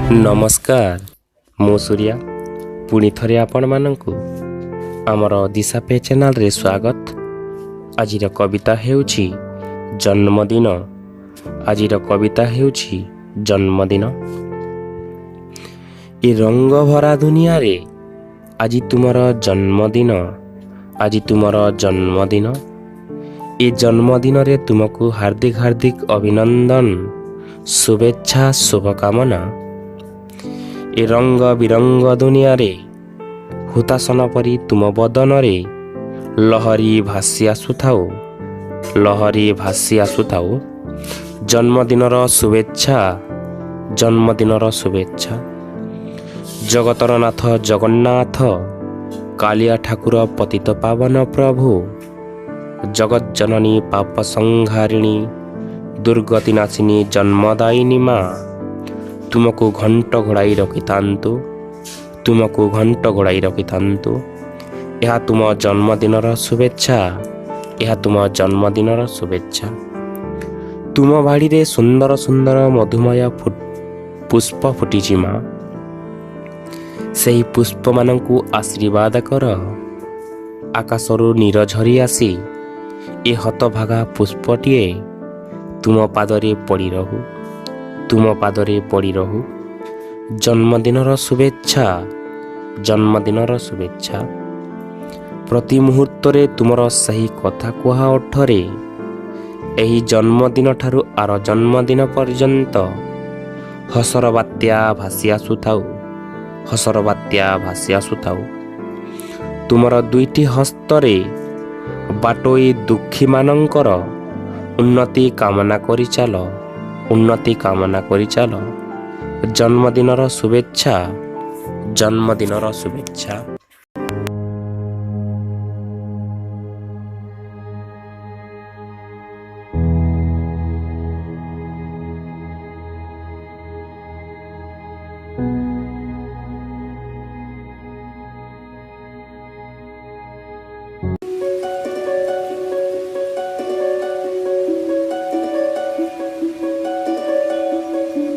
नमस्कार मु सूर्या पुणी थरे आपण मानंकु आमर दिशा पे चैनल रे स्वागत। आजिर कविता हेउछि जन्मदिन। आजिर कविता हेउछि जन्मदिन। ए रंग भरा दुनिया रे आज तुमर जन्मदिन। आज तुमर जन्मदिन। ए जन्मदिन रे तुमको हार्दिक हार्दिक अभिनंदन, शुभेच्छा, शुभकामना। ए रंग बिरंग दुनिया रे हुतासन परी तुम बदन रे लहरी भासी आसुथाओ, लहरी भासी आसुथाओ। जन्मदिनर शुभेच्छा, जन्मदिनर शुभेच्छा। जगतर नाथ जगन्नाथ, कालिया ठाकुर पतित पावन प्रभु, जगत जननी पाप संहारिणी, दुर्गति नाशिनी जन्मदायिनी माँ, तुमको घंट घोड़ाई रखिथान्तु, तुमको घंट घोड़ाई रखिथान्तु। यह तुम जन्मदिनर शुभेच्छा, यह तुम जन्मदिनर शुभेच्छा। तुम बाड़ी रे सुंदर सुंदर मधुमय पुष्प फुटिछि माँ, सेही पुष्प मानंकु आशीर्वाद कर। आकाशरू नीर झरी आसी ए हतभागा पुष्पटिए तुम पादरे पड़ी रहू, तुम पादरे पड़ी रहू। जन्मदिनर शुभेच्छा, जन्मदिनर शुभेच्छा। प्रति मुहूर्तरे तुमर सही कथा कुहा ओठरे एही जन्मदिन ठारू आर जन्मदिन पर्यंत हसर बात्या भासी आसुथाउ, हसर बात्या भासी आसुथाउ। तुमर दुईटी हस्तरे बाटोई दुखी मानंकर उन्नति कामना करि चाल, उन्नति कामना करि चाल। जन्मदिनर शुभेच्छा, जन्मदिनर शुभेच्छा।